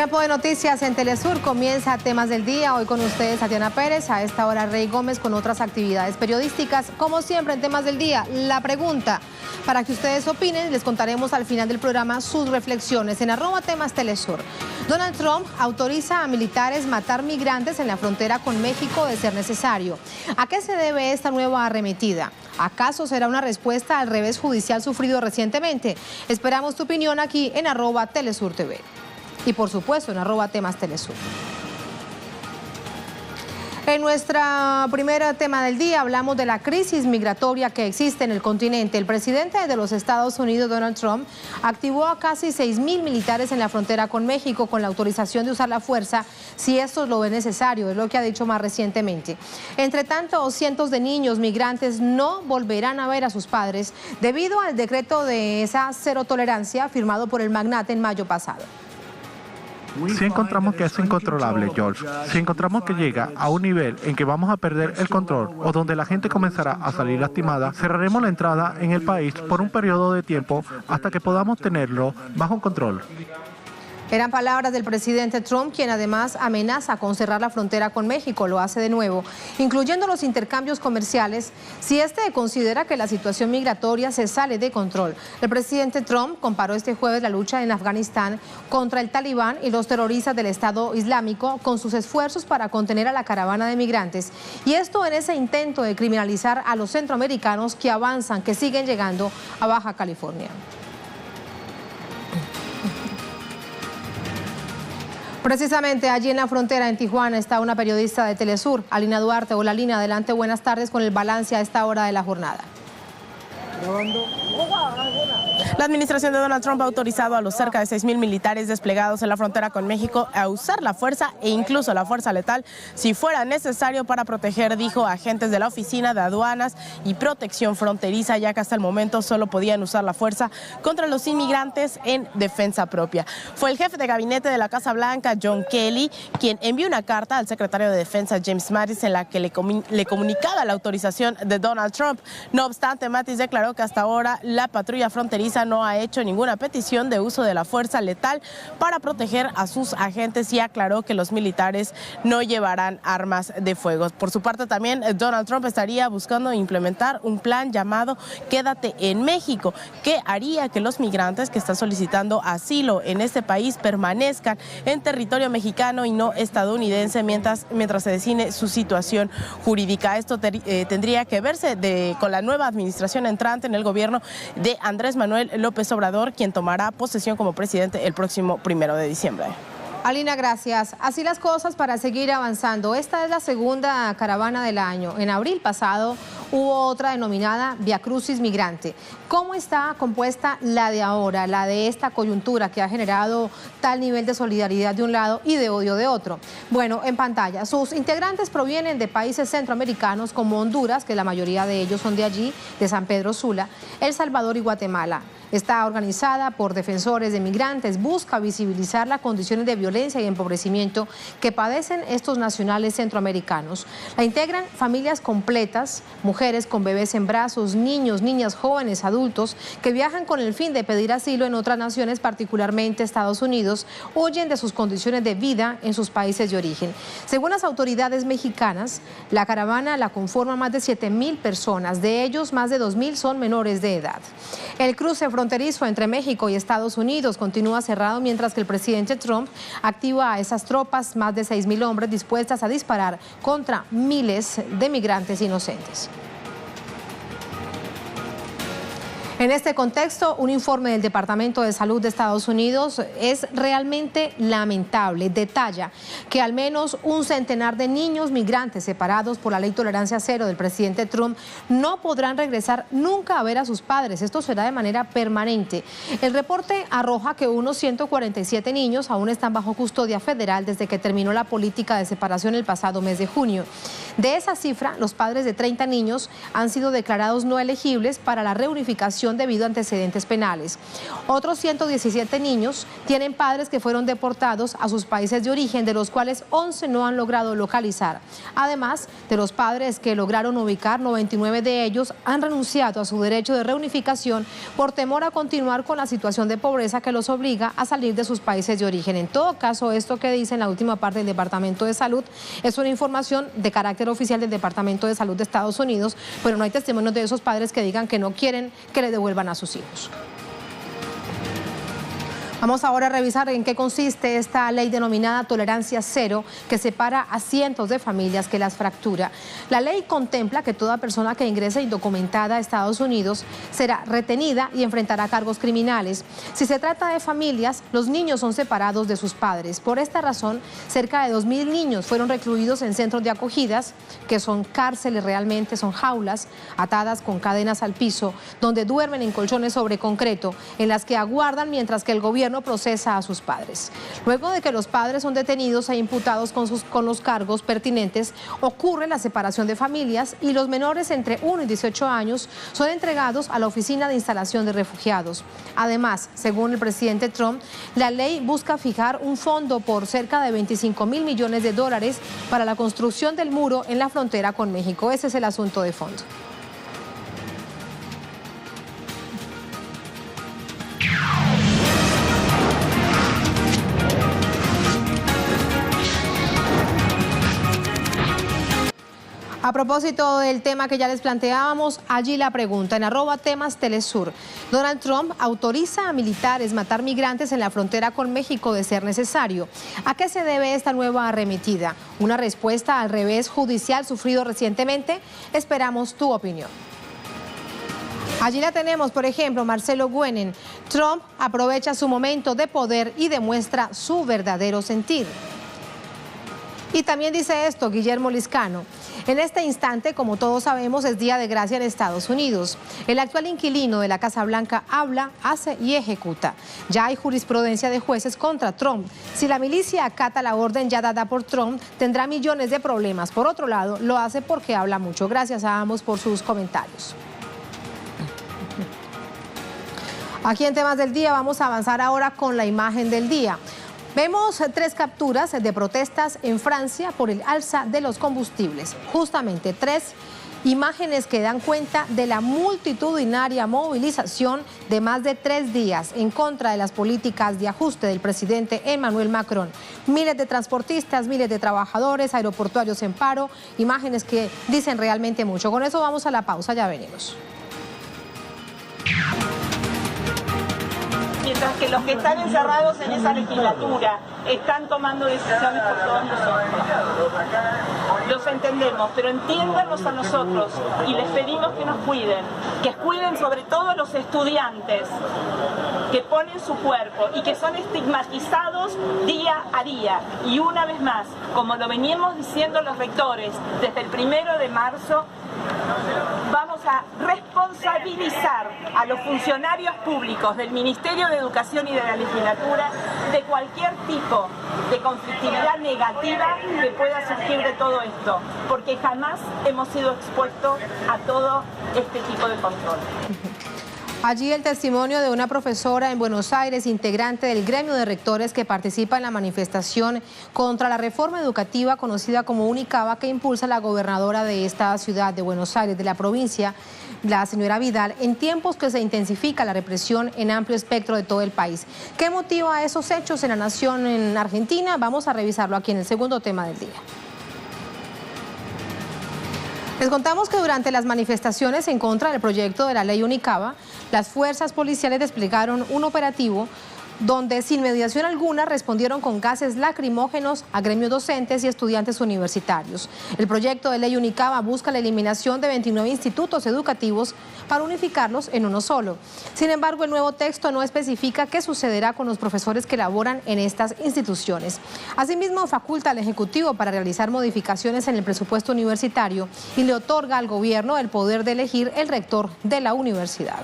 Tiempo de noticias en Telesur comienza Temas del Día. Hoy con ustedes Tatiana Pérez, a esta hora Rey Gómez con otras actividades periodísticas. Como siempre en Temas del Día, la pregunta para que ustedes opinen, les contaremos al final del programa sus reflexiones en @temastelesur. Donald Trump autoriza a militares matar migrantes en la frontera con México de ser necesario. ¿A qué se debe esta nueva arremetida? ¿Acaso será una respuesta al revés judicial sufrido recientemente? Esperamos tu opinión aquí en @TelesurTV. Y por supuesto en @temastelesur. En nuestra primera tema del día hablamos de la crisis migratoria que existe en el continente. El presidente de los Estados Unidos, Donald Trump, activó a casi 6.000 militares en la frontera con México con la autorización de usar la fuerza si esto lo ve necesario, es lo que ha dicho más recientemente. Entre tanto, cientos de niños migrantes no volverán a ver a sus padres debido al decreto de esa cero tolerancia firmado por el magnate en mayo pasado. Si encontramos que es incontrolable, George, si encontramos que llega a un nivel en que vamos a perder el control o donde la gente comenzará a salir lastimada, cerraremos la entrada en el país por un periodo de tiempo hasta que podamos tenerlo bajo control. Eran palabras del presidente Trump, quien además amenaza con cerrar la frontera con México, lo hace de nuevo, incluyendo los intercambios comerciales, si este considera que la situación migratoria se sale de control. El presidente Trump comparó este jueves la lucha en Afganistán contra el Talibán y los terroristas del Estado Islámico con sus esfuerzos para contener a la caravana de migrantes, y esto en ese intento de criminalizar a los centroamericanos que avanzan, que siguen llegando a Baja California. Precisamente allí en la frontera en Tijuana está una periodista de Telesur, Alina Duarte. Hola Alina, adelante, buenas tardes con el balance a esta hora de la jornada. La administración de Donald Trump ha autorizado a los cerca de 6.000 militares desplegados en la frontera con México a usar la fuerza e incluso la fuerza letal si fuera necesario para proteger, dijo, a agentes de la Oficina de Aduanas y Protección Fronteriza, ya que hasta el momento solo podían usar la fuerza contra los inmigrantes en defensa propia. Fue el jefe de gabinete de la Casa Blanca, John Kelly, quien envió una carta al secretario de Defensa, James Mattis, en la que le comunicaba la autorización de Donald Trump. No obstante, Mattis declaró que hasta ahora la patrulla fronteriza no ha hecho ninguna petición de uso de la fuerza letal para proteger a sus agentes y aclaró que los militares no llevarán armas de fuego. Por su parte también Donald Trump estaría buscando implementar un plan llamado Quédate en México, que haría que los migrantes que están solicitando asilo en este país permanezcan en territorio mexicano y no estadounidense mientras se define su situación jurídica. Esto tendría que verse con la nueva administración entrante en el gobierno de Andrés Manuel López Obrador, quien tomará posesión como presidente el próximo 1 de diciembre. Alina, gracias. Así las cosas para seguir avanzando. Esta es la segunda caravana del año. En abril pasado hubo otra denominada Via Crucis Migrante. ¿Cómo está compuesta la de ahora, la de esta coyuntura que ha generado tal nivel de solidaridad de un lado y de odio de otro? Bueno, en pantalla, sus integrantes provienen de países centroamericanos como Honduras, que la mayoría de ellos son de allí, de San Pedro Sula, El Salvador y Guatemala. Está organizada por defensores de migrantes, busca visibilizar las condiciones de violencia y empobrecimiento que padecen estos nacionales centroamericanos. La integran familias completas, mujeres con bebés en brazos, niños, niñas, jóvenes, adultos, que viajan con el fin de pedir asilo en otras naciones, particularmente Estados Unidos, huyen de sus condiciones de vida en sus países de origen. Según las autoridades mexicanas, la caravana la conforman más de 7.000 personas, de ellos más de 2.000 son menores de edad. El cruce fronterizo entre México y Estados Unidos continúa cerrado mientras que el presidente Trump activa a esas tropas, más de 6.000 hombres dispuestas a disparar contra miles de migrantes inocentes. En este contexto, un informe del Departamento de Salud de Estados Unidos es realmente lamentable. Detalla que al menos un centenar de niños migrantes separados por la ley Tolerancia Cero del presidente Trump no podrán regresar nunca a ver a sus padres. Esto será de manera permanente. El reporte arroja que unos 147 niños aún están bajo custodia federal desde que terminó la política de separación el pasado mes de junio. De esa cifra, los padres de 30 niños han sido declarados no elegibles para la reunificación debido a antecedentes penales. Otros 117 niños tienen padres que fueron deportados a sus países de origen, de los cuales 11 no han logrado localizar. Además de los padres que lograron ubicar, 99 de ellos han renunciado a su derecho de reunificación por temor a continuar con la situación de pobreza que los obliga a salir de sus países de origen. En todo caso, esto que dice en la última parte del Departamento de Salud es una información de carácter oficial del Departamento de Salud de Estados Unidos, pero no hay testimonios de esos padres que digan que no quieren que le devuelvan a sus hijos. Vamos ahora a revisar en qué consiste esta ley denominada Tolerancia Cero, que separa a cientos de familias, que las fractura. La ley contempla que toda persona que ingrese indocumentada a Estados Unidos será retenida y enfrentará cargos criminales. Si se trata de familias, los niños son separados de sus padres. Por esta razón, cerca de 2.000 niños fueron recluidos en centros de acogidas, que son cárceles realmente, son jaulas atadas con cadenas al piso, donde duermen en colchones sobre concreto, en las que aguardan mientras que el gobierno procesa a sus padres. Luego de que los padres son detenidos e imputados con los cargos pertinentes, ocurre la separación de familias y los menores entre 1 y 18 años son entregados a la Oficina de Instalación de Refugiados. Además, según el presidente Trump, la ley busca fijar un fondo por cerca de $25.000 millones para la construcción del muro en la frontera con México. Ese es el asunto de fondo. A propósito del tema que ya les planteábamos, allí la pregunta en @temastelesur. Donald Trump autoriza a militares matar migrantes en la frontera con México de ser necesario. ¿A qué se debe esta nueva arremetida? ¿Una respuesta al revés judicial sufrido recientemente? Esperamos tu opinión. Allí la tenemos, por ejemplo, Marcelo Güenen. Trump aprovecha su momento de poder y demuestra su verdadero sentir. Y también dice esto Guillermo Liscano. En este instante, como todos sabemos, es Día de Gracia en Estados Unidos. El actual inquilino de la Casa Blanca habla, hace y ejecuta. Ya hay jurisprudencia de jueces contra Trump. Si la milicia acata la orden ya dada por Trump, tendrá millones de problemas. Por otro lado, lo hace porque habla mucho. Gracias a ambos por sus comentarios. Aquí en Temas del Día vamos a avanzar ahora con la imagen del día. Vemos 3 capturas de protestas en Francia por el alza de los combustibles. Justamente 3 imágenes que dan cuenta de la multitudinaria movilización de más de 3 días en contra de las políticas de ajuste del presidente Emmanuel Macron. Miles de transportistas, miles de trabajadores aeroportuarios en paro, imágenes que dicen realmente mucho. Con eso vamos a la pausa, ya venimos. Mientras que los que están encerrados en esa legislatura están tomando decisiones por todos nosotros. Los entendemos, pero entiéndanos a nosotros y les pedimos que nos cuiden, que cuiden sobre todo a los estudiantes que ponen su cuerpo y que son estigmatizados día a día. Y una vez más, como lo veníamos diciendo los rectores desde el 1 de marzo, vamos a responsabilizar a los funcionarios públicos del Ministerio de Educación y de la legislatura de cualquier tipo de conflictividad negativa que pueda surgir de todo esto, porque jamás hemos sido expuestos a todo este tipo de control. Allí el testimonio de una profesora en Buenos Aires, integrante del gremio de rectores que participa en la manifestación contra la reforma educativa conocida como Unicaba, que impulsa la gobernadora de esta ciudad de Buenos Aires, de la provincia, la señora Vidal, en tiempos que se intensifica la represión en amplio espectro de todo el país. ¿Qué motiva esos hechos en la nación en Argentina? Vamos a revisarlo aquí en el segundo tema del día. Les contamos que durante las manifestaciones en contra del proyecto de la ley Unicaba, las fuerzas policiales desplegaron un operativo donde sin mediación alguna respondieron con gases lacrimógenos a gremios docentes y estudiantes universitarios. El proyecto de ley Unicaba busca la eliminación de 29 institutos educativos para unificarlos en uno solo. Sin embargo, el nuevo texto no especifica qué sucederá con los profesores que laboran en estas instituciones. Asimismo, faculta al Ejecutivo para realizar modificaciones en el presupuesto universitario y le otorga al gobierno el poder de elegir el rector de la universidad.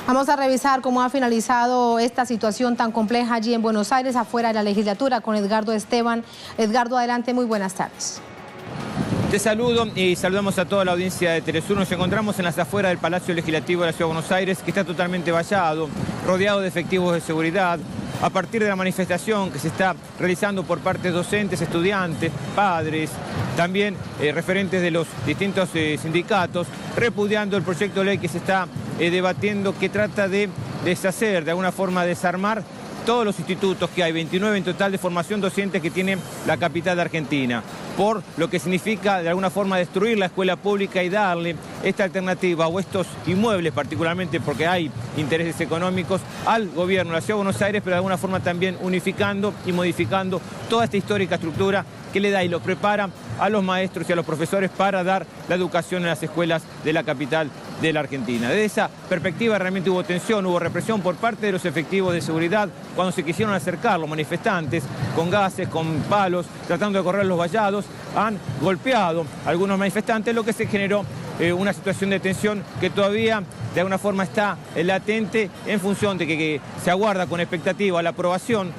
Vamos a revisar cómo ha finalizado esta situación tan compleja allí en Buenos Aires, afuera de la legislatura, con Edgardo Esteban. Edgardo, adelante, muy buenas tardes. Te saludo y saludamos a toda la audiencia de Telesur. Nos encontramos en las afueras del Palacio Legislativo de la Ciudad de Buenos Aires, que está totalmente vallado, rodeado de efectivos de seguridad, a partir de la manifestación que se está realizando por parte de docentes, estudiantes, padres, también referentes de los distintos sindicatos, repudiando el proyecto de ley que se está debatiendo, que trata de deshacer, de alguna forma desarmar todos los institutos que hay, 29 en total de formación docente que tiene la capital de Argentina, por lo que significa de alguna forma destruir la escuela pública y darle esta alternativa o estos inmuebles, particularmente porque hay intereses económicos, al gobierno de la Ciudad de Buenos Aires, pero de alguna forma también unificando y modificando toda esta histórica estructura que le da y lo prepara a los maestros y a los profesores para dar la educación en las escuelas de la capital de la Argentina. Desde esa perspectiva realmente hubo tensión, hubo represión por parte de los efectivos de seguridad cuando se quisieron acercar los manifestantes con gases, con palos, tratando de correr los vallados, han golpeado a algunos manifestantes, lo que se generó una situación de tensión que todavía de alguna forma está latente en función de que se aguarda con expectativa la aprobación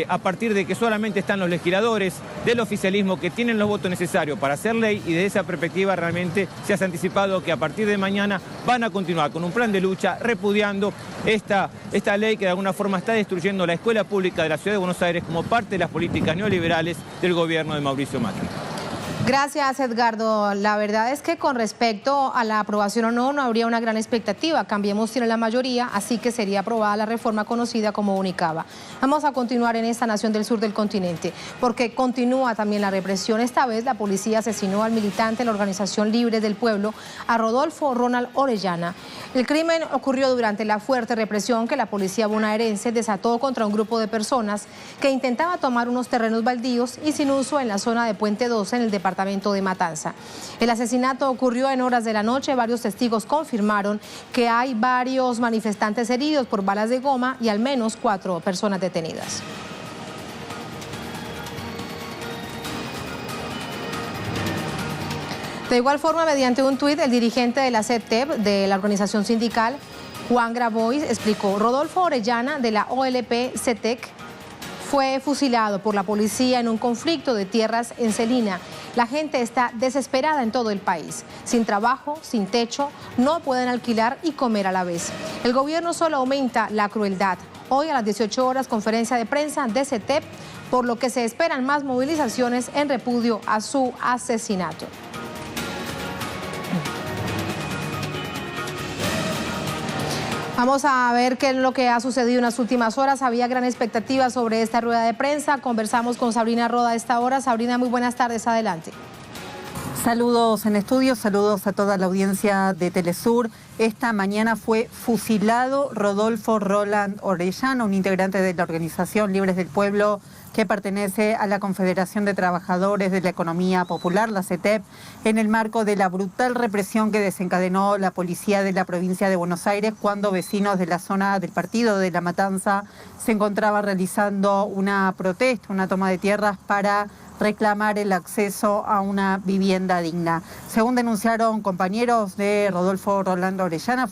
a partir de que solamente están los legisladores del oficialismo que tienen los votos necesarios para hacer ley, y desde esa perspectiva realmente se ha anticipado que a partir de mañana van a continuar con un plan de lucha repudiando esta ley que de alguna forma está destruyendo la escuela pública de la Ciudad de Buenos Aires como parte de las políticas neoliberales del gobierno de Mauricio Macri. Gracias, Edgardo. La verdad es que con respecto a la aprobación o no habría una gran expectativa. Cambiemos tiene la mayoría, así que sería aprobada la reforma conocida como Unicaba. Vamos a continuar en esta nación del sur del continente, porque continúa también la represión. Esta vez la policía asesinó al militante de la organización Libre del Pueblo, a Rodolfo Ronald Orellana. El crimen ocurrió durante la fuerte represión que la policía bonaerense desató contra un grupo de personas que intentaba tomar unos terrenos baldíos y sin uso en la zona de Puente 12 en el departamento de Matanza. El asesinato ocurrió en horas de la noche. Varios testigos confirmaron que hay varios manifestantes heridos por balas de goma y al menos 4 personas detenidas. De igual forma, mediante un tuit, el dirigente de la CETEP, de la organización sindical, Juan Grabois, explicó: Rodolfo Orellana, de la OLP CETEC, fue fusilado por la policía en un conflicto de tierras en Celina. La gente está desesperada en todo el país, sin trabajo, sin techo, no pueden alquilar y comer a la vez. El gobierno solo aumenta la crueldad. Hoy a las 18 horas, conferencia de prensa de CETEP, por lo que se esperan más movilizaciones en repudio a su asesinato. Vamos a ver qué es lo que ha sucedido en las últimas horas. Había gran expectativa sobre esta rueda de prensa. Conversamos con Sabrina Roda a esta hora. Sabrina, muy buenas tardes. Adelante. Saludos en estudio, saludos a toda la audiencia de Telesur. Esta mañana fue fusilado Rodolfo Roland Orellana, un integrante de la organización Libres del Pueblo que pertenece a la Confederación de Trabajadores de la Economía Popular, la CETEP, en el marco de la brutal represión que desencadenó la policía de la provincia de Buenos Aires cuando vecinos de la zona del partido de La Matanza se encontraban realizando una protesta, una toma de tierras para reclamar el acceso a una vivienda digna. Según denunciaron compañeros de Rodolfo Rolando Orellana,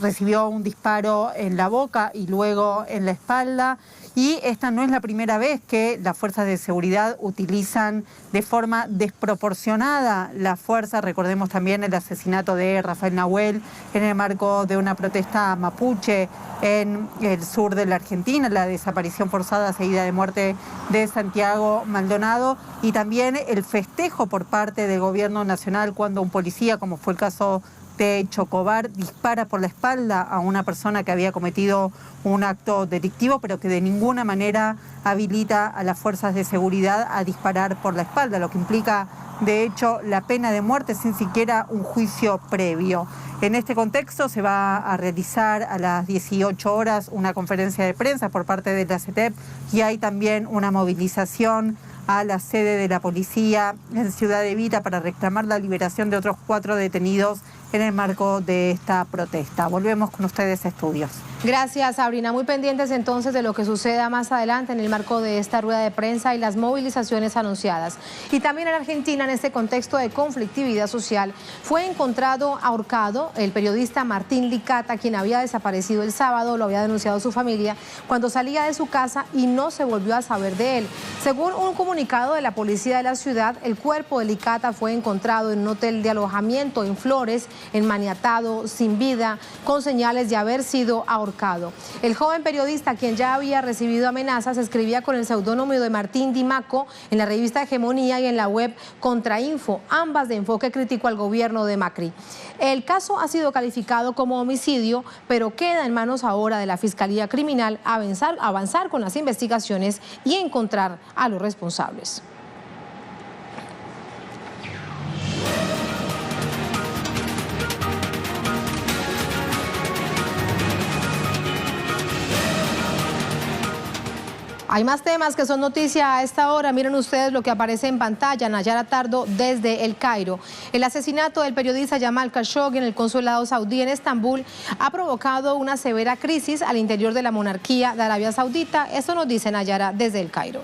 recibió un disparo en la boca y luego en la espalda. Y esta no es la primera vez que las fuerzas de seguridad utilizan de forma desproporcionada la fuerza. Recordemos también el asesinato de Rafael Nahuel en el marco de una protesta mapuche en el sur de la Argentina, la desaparición forzada seguida de muerte de Santiago Maldonado, y también el festejo por parte del gobierno nacional cuando un policía, como fue el caso de Chocobar, dispara por la espalda a una persona que había cometido un acto delictivo, pero que de ninguna manera habilita a las fuerzas de seguridad a disparar por la espalda, lo que implica, de hecho, la pena de muerte sin siquiera un juicio previo. En este contexto se va a realizar a las 18 horas una conferencia de prensa por parte de la CETEP y hay también una movilización a la sede de la policía en Ciudad Evita para reclamar la liberación de otros 4 detenidos en el marco de esta protesta. Volvemos con ustedes a estudios. Gracias, Sabrina. Muy pendientes entonces de lo que suceda más adelante en el marco de esta rueda de prensa y las movilizaciones anunciadas. Y también en Argentina, en este contexto de conflictividad social, fue encontrado ahorcado el periodista Martín Licata, quien había desaparecido el sábado, lo había denunciado su familia, cuando salía de su casa y no se volvió a saber de él. Según un comunicado de la policía de la ciudad, el cuerpo de Licata fue encontrado en un hotel de alojamiento en Flores, enmaniatado, sin vida, con señales de haber sido ahorcado. El joven periodista, quien ya había recibido amenazas, escribía con el seudónimo de Martín Dimaco en la revista Hegemonía y en la web Contrainfo, ambas de enfoque crítico al gobierno de Macri. El caso ha sido calificado como homicidio, pero queda en manos ahora de la Fiscalía Criminal avanzar con las investigaciones y encontrar a los responsables. Hay más temas que son noticia a esta hora. Miren ustedes lo que aparece en pantalla. Nayara Tardo desde El Cairo. El asesinato del periodista Jamal Khashoggi en el consulado saudí en Estambul ha provocado una severa crisis al interior de la monarquía de Arabia Saudita. Esto nos dice Nayara desde El Cairo.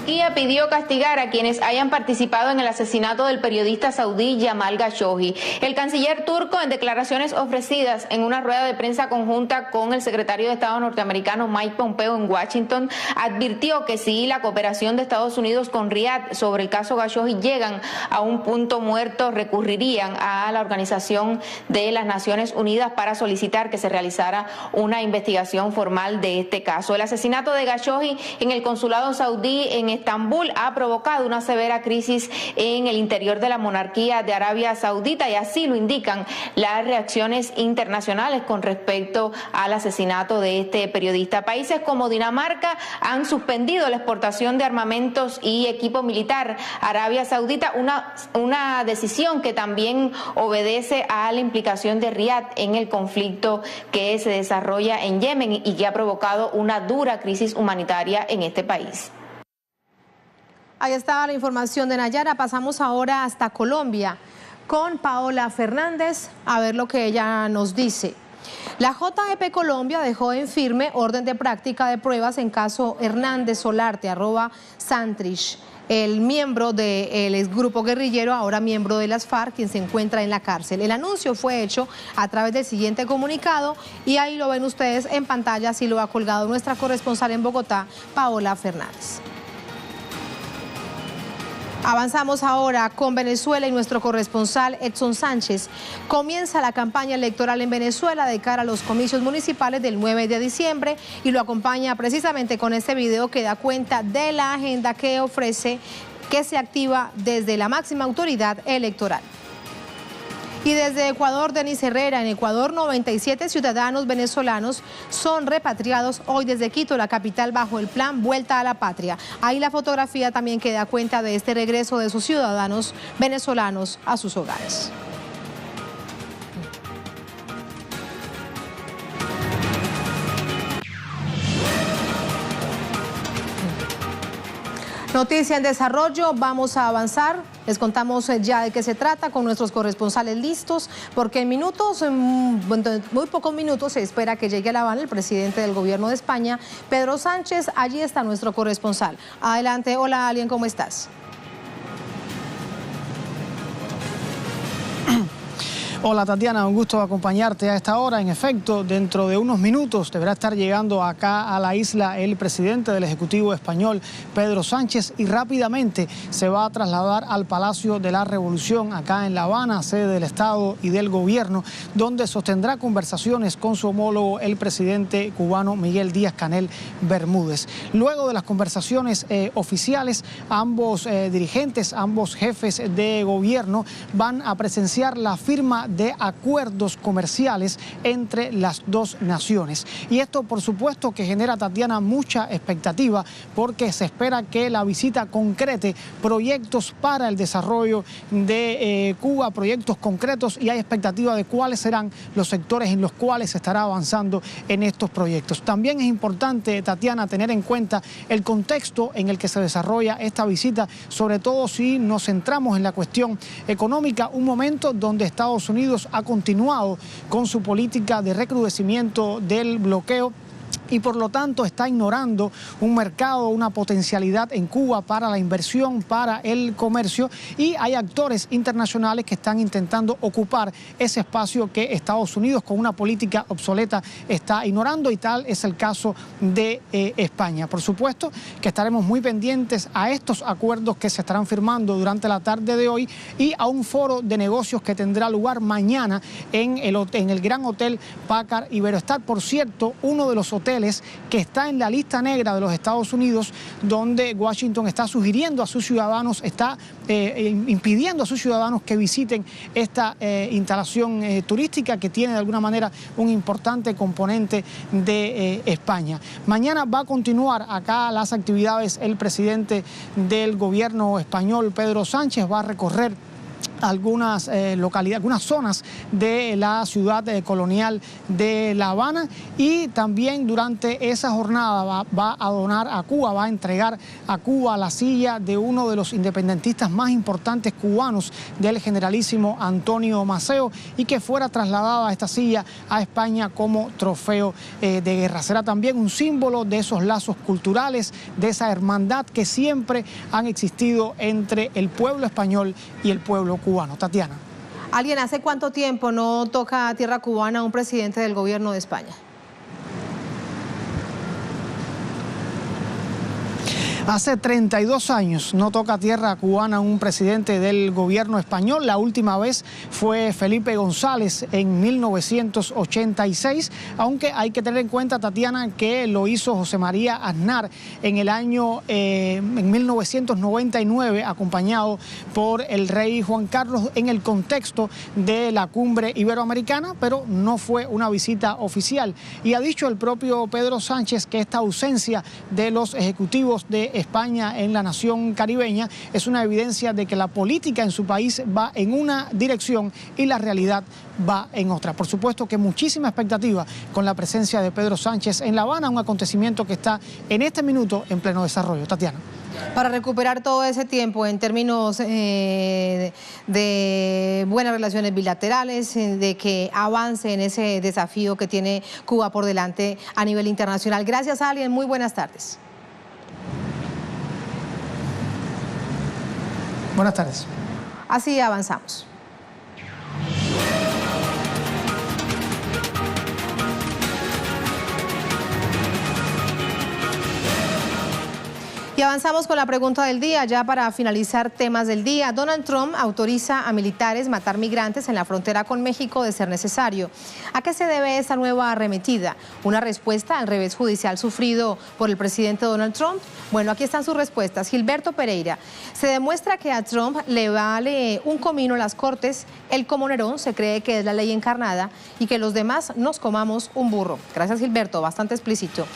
Turquía pidió castigar a quienes hayan participado en el asesinato del periodista saudí Jamal Khashoggi. El canciller turco, en declaraciones ofrecidas en una rueda de prensa conjunta con el secretario de Estado norteamericano Mike Pompeo en Washington, advirtió que si la cooperación de Estados Unidos con Riad sobre el caso Khashoggi llegan a un punto muerto, recurrirían a la Organización de las Naciones Unidas para solicitar que se realizara una investigación formal de este caso. El asesinato de Khashoggi en el consulado saudí en Estambul ha provocado una severa crisis en el interior de la monarquía de Arabia Saudita, y así lo indican las reacciones internacionales con respecto al asesinato de este periodista. Países como Dinamarca han suspendido la exportación de armamentos y equipo militar a Arabia Saudita, una decisión que también obedece a la implicación de Riad en el conflicto que se desarrolla en Yemen y que ha provocado una dura crisis humanitaria en este país. Ahí estaba la información de Nayara. Pasamos ahora hasta Colombia con Paola Fernández a ver lo que ella nos dice. La JEP Colombia dejó en firme orden de práctica de pruebas en caso Hernández Solarte, @Santrich, el miembro del exgrupo guerrillero, ahora miembro de las FARC, quien se encuentra en la cárcel. El anuncio fue hecho a través del siguiente comunicado y ahí lo ven ustedes en pantalla, así lo ha colgado nuestra corresponsal en Bogotá, Paola Fernández. Avanzamos ahora con Venezuela y nuestro corresponsal Edson Sánchez. Comienza la campaña electoral en Venezuela de cara a los comicios municipales del 9 de diciembre y lo acompaña precisamente con este video que da cuenta de la agenda que ofrece, que se activa desde la máxima autoridad electoral. Y desde Ecuador, Denis Herrera, en Ecuador 97 ciudadanos venezolanos son repatriados hoy desde Quito, la capital, bajo el plan Vuelta a la Patria. Ahí la fotografía también que da cuenta de este regreso de sus ciudadanos venezolanos a sus hogares. Noticia en desarrollo, vamos a avanzar. Les contamos ya de qué se trata con nuestros corresponsales listos, porque en muy pocos minutos se espera que llegue a La Habana el presidente del gobierno de España, Pedro Sánchez. Allí está nuestro corresponsal. Adelante, hola Alien, ¿cómo estás? Hola Tatiana, un gusto acompañarte a esta hora. En efecto, dentro de unos minutos deberá estar llegando acá a la isla el presidente del Ejecutivo español, Pedro Sánchez, y rápidamente se va a trasladar al Palacio de la Revolución, acá en La Habana, sede del Estado y del Gobierno, donde sostendrá conversaciones con su homólogo, el presidente cubano Miguel Díaz-Canel Bermúdez. Luego de las conversaciones oficiales, ambos dirigentes, ambos jefes de gobierno van a presenciar la firma de acuerdos comerciales entre las dos naciones. Y esto, por supuesto, que genera, Tatiana, mucha expectativa, porque se espera que la visita concrete proyectos para el desarrollo de Cuba, proyectos concretos, y hay expectativa de cuáles serán los sectores en los cuales se estará avanzando en estos proyectos. También es importante, Tatiana, tener en cuenta el contexto en el que se desarrolla esta visita, sobre todo si nos centramos en la cuestión económica, un momento donde Estados Unidos ha continuado con su política de recrudecimiento del bloqueo y por lo tanto está ignorando un mercado, una potencialidad en Cuba para la inversión, para el comercio, y hay actores internacionales que están intentando ocupar ese espacio que Estados Unidos, con una política obsoleta, está ignorando, y tal es el caso de España. Por supuesto que estaremos muy pendientes a estos acuerdos que se estarán firmando durante la tarde de hoy y a un foro de negocios que tendrá lugar mañana en el Gran Hotel Packard Iberostar. Por cierto, uno de los hoteles que está en la lista negra de los Estados Unidos, donde Washington está sugiriendo a sus ciudadanos, está impidiendo a sus ciudadanos que visiten esta instalación turística que tiene de alguna manera un importante componente de España. Mañana va a continuar acá las actividades el presidente del gobierno español, Pedro Sánchez, va a recorrer algunas localidades, algunas zonas de la ciudad colonial de La Habana, y también durante esa jornada va a donar a Cuba, va a entregar a Cuba la silla de uno de los independentistas más importantes cubanos, del generalísimo Antonio Maceo, y que fuera trasladada esta silla a España como trofeo de guerra. Será también un símbolo de esos lazos culturales, de esa hermandad que siempre han existido entre el pueblo español y el pueblo cubano. Tatiana. ¿Alguien hace cuánto tiempo no toca tierra cubana a un presidente del gobierno de España? Hace 32 años no toca tierra cubana un presidente del gobierno español. La última vez fue Felipe González en 1986, aunque hay que tener en cuenta, Tatiana, que lo hizo José María Aznar en el año en 1999, acompañado por el rey Juan Carlos, en el contexto de la cumbre iberoamericana, pero no fue una visita oficial. Y ha dicho el propio Pedro Sánchez que esta ausencia de los ejecutivos de España en la nación caribeña es una evidencia de que la política en su país va en una dirección y la realidad va en otra. Por supuesto que muchísima expectativa con la presencia de Pedro Sánchez en La Habana, un acontecimiento que está en este minuto en pleno desarrollo. Tatiana. Para recuperar todo ese tiempo en términos de buenas relaciones bilaterales, de que avance en ese desafío que tiene Cuba por delante a nivel internacional. Gracias, Alien. Muy buenas tardes. Buenas tardes. Así avanzamos. Y avanzamos con la pregunta del día, ya para finalizar temas del día. Donald Trump autoriza a militares matar migrantes en la frontera con México de ser necesario. ¿A qué se debe esta nueva arremetida? ¿Una respuesta al revés judicial sufrido por el presidente Donald Trump? Bueno, aquí están sus respuestas. Gilberto Pereira: se demuestra que a Trump le vale un comino las cortes, él como Nerón se cree que es la ley encarnada y que los demás nos comamos un burro. Gracias, Gilberto, bastante explícito.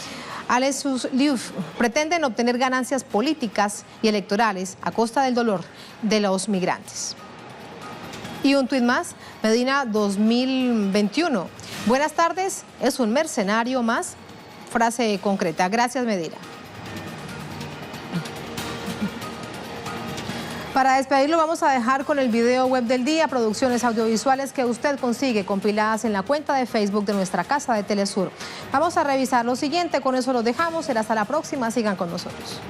Alesus Liuf: pretenden obtener ganancias políticas y electorales a costa del dolor de los migrantes. Y un tuit más, Medina 2021: buenas tardes, es un mercenario más. Frase concreta. Gracias, Medina. Para despedirlo vamos a dejar con el video web del día, producciones audiovisuales que usted consigue compiladas en la cuenta de Facebook de nuestra casa de Telesur. Vamos a revisar lo siguiente, con eso los dejamos, será hasta la próxima, sigan con nosotros.